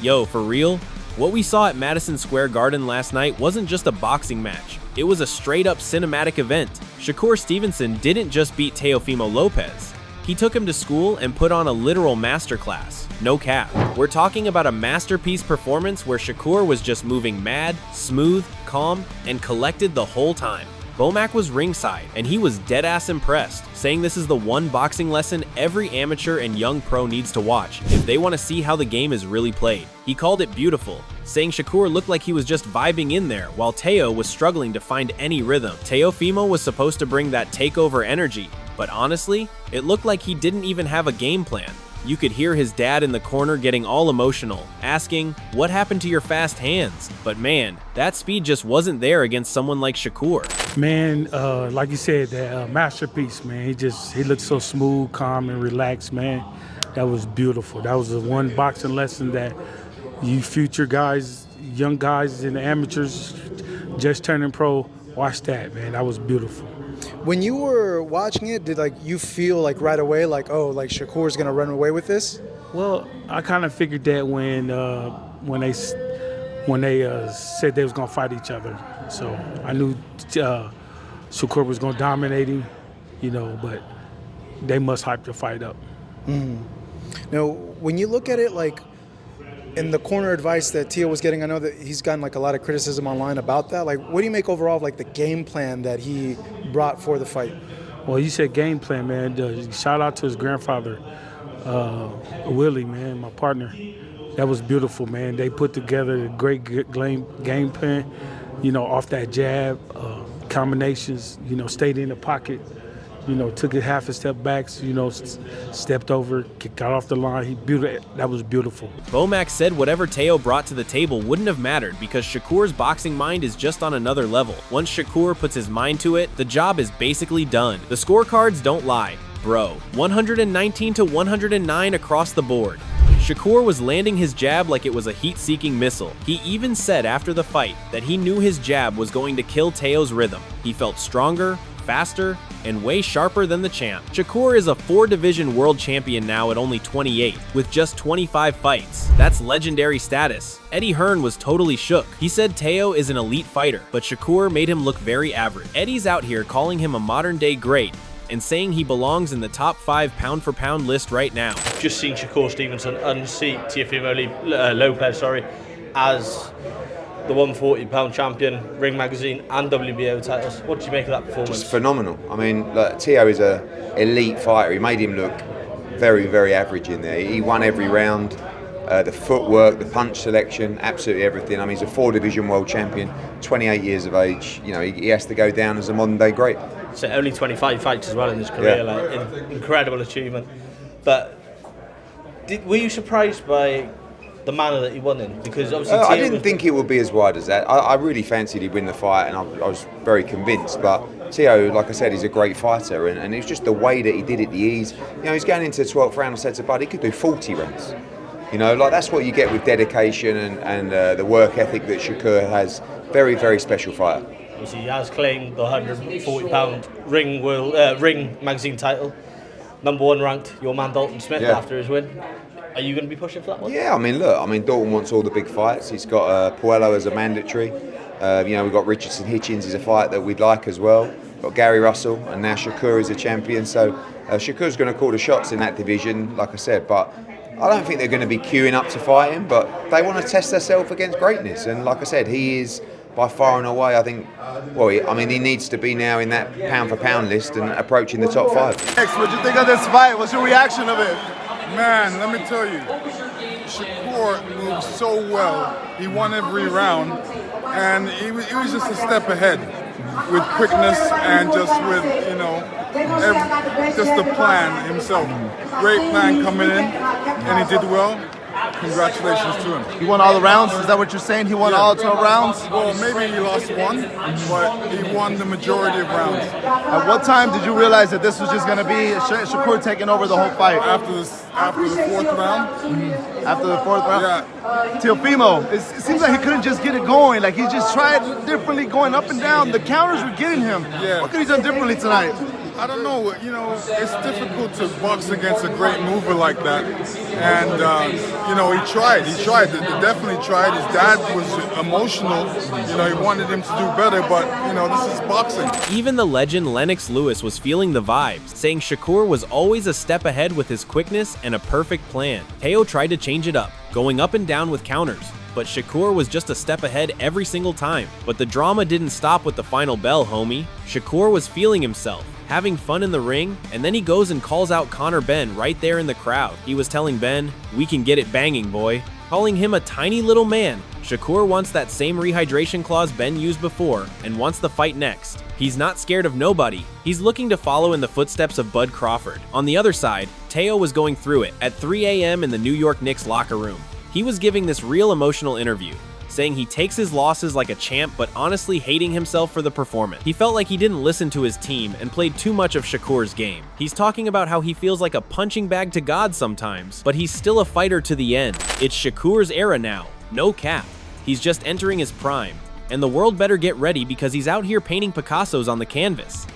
Yo, for real? What we saw at Madison Square Garden last night wasn't just a boxing match. It was a straight-up cinematic event. Shakur Stevenson didn't just beat Teofimo Lopez. He took him to school and put on a literal masterclass. No cap. We're talking about a masterpiece performance where Shakur was just moving mad, smooth, calm, and collected the whole time. Bomac was ringside, and he was deadass impressed, saying this is the one boxing lesson every amateur and young pro needs to watch if they want to see how the game is really played. He called it beautiful, saying Shakur looked like he was just vibing in there while Teo was struggling to find any rhythm. Teofimo was supposed to bring that takeover energy, but honestly, it looked like he didn't even have a game plan. You could hear his dad in the corner getting all emotional, asking, "What happened to your fast hands?" But man, that speed just wasn't there against someone like Shakur. Man, like you said, that masterpiece, man. He looked so smooth, calm, and relaxed, man. That was beautiful. That was the one boxing lesson that you future guys, young guys and amateurs just turning pro, watch that, man. That was beautiful. When you were watching it, did you feel right away oh, Shakur's gonna run away with this? Well, I kind of figured that when they said they was gonna fight each other, so I knew Shakur was gonna dominate him, but they must hype the fight up. Now, when you look at it, in the corner advice that Teo was getting, I know that he's gotten a lot of criticism online about that. What do you make overall of the game plan that he brought for the fight? Well, you said game plan, man. Shout out to his grandfather, Willie, man, my partner. That was beautiful, man. They put together a great game plan, off that jab, combinations, stayed in the pocket, took it half a step back, stepped over, got off the line. That was beautiful. Bomac said whatever Teo brought to the table wouldn't have mattered because Shakur's boxing mind is just on another level. Once Shakur puts his mind to it, the job is basically done. The scorecards don't lie, bro. 119 to 109 across the board. Shakur was landing his jab like it was a heat-seeking missile. He even said after the fight that he knew his jab was going to kill Teo's rhythm. He felt stronger, faster, and way sharper than the champ. Shakur is a 4-division world champion now at only 28, with just 25 fights. That's legendary status. Eddie Hearn was totally shook. He said Teo is an elite fighter, but Shakur made him look very average. Eddie's out here calling him a modern-day great, and saying he belongs in the top 5 pound-for-pound list right now. Just seen Shakur Stevenson unseat Teofimo Lopez, as the 140-pound champion, Ring Magazine and WBO titles. What did you make of that performance? Just phenomenal. I mean, Teo is an elite fighter. He made him look very, very average in there. He won every round. The footwork, the punch selection, absolutely everything. I mean, he's a 4-division world champion, 28 years of age. He has to go down as a modern-day great. So only 25 fights as well in his career, incredible achievement. But were you surprised by the manner that he won in? Because obviously I didn't think it would be as wide as that. I really fancied he'd win the fight, and I was very convinced. But Teo, like I said, he's a great fighter, and it was just the way that he did it, the ease. He's going into the 12th round. I said to Bud, he could do 40 rounds. That's what you get with dedication and the work ethic that Shakur has. Very, very special fighter. Obviously, he has claimed the 140-pound Ring Magazine title. Number 1 ranked, your man Dalton Smith after his win. Are you going to be pushing for that one? Yeah, Dalton wants all the big fights. He's got Puello as a mandatory. We've got Richardson Hitchens is a fight that we'd like as well. We've got Gary Russell, and now Shakur is a champion. So Shakur's going to call the shots in that division, like I said. But I don't think they're going to be queuing up to fight him, but they want to test themselves against greatness. And like I said, he is by far and away, I think, he needs to be now in that pound-for-pound list and approaching the top 5. What do you think of this fight? What's your reaction of it? Man, let me tell you, Shakur moved so well. He won every round, and he was just a step ahead with quickness and just with, just the plan himself. Great plan coming in, and he did well. Congratulations to him. He won all the rounds? Is that what you're saying? He won all 12 rounds? Well, maybe he lost one, but he won the majority of rounds. At what time did you realize that this was just going to be Shakur taking over the whole fight? After the 4th round. Mm-hmm. After the 4th round? Yeah. Teofimo, it seems like he couldn't just get it going. He just tried differently going up and down. The counters were getting him. Yeah. What could he done differently tonight? I don't know. You know, it's difficult to box against a great mover like that. And, you know, he tried. He definitely tried. His dad was emotional. You know, he wanted him to do better, but, you know, this is boxing. Even the legend Lennox Lewis was feeling the vibes, saying Shakur was always a step ahead with his quickness and a perfect plan. Teo tried to change it up, going up and down with counters, but Shakur was just a step ahead every single time. But the drama didn't stop with the final bell, homie. Shakur was feeling himself, having fun in the ring, and then he goes and calls out Conor Benn right there in the crowd. He was telling Benn, "We can get it banging, boy," calling him a tiny little man. Shakur wants that same rehydration clause Benn used before and wants the fight next. He's not scared of nobody. He's looking to follow in the footsteps of Bud Crawford. On the other side, Teo was going through it at 3 a.m. in the New York Knicks locker room. He was giving this real emotional interview, saying he takes his losses like a champ but honestly hating himself for the performance. He felt like he didn't listen to his team and played too much of Shakur's game. He's talking about how he feels like a punching bag to God sometimes, but he's still a fighter to the end. It's Shakur's era now, no cap. He's just entering his prime, and the world better get ready because he's out here painting Picassos on the canvas.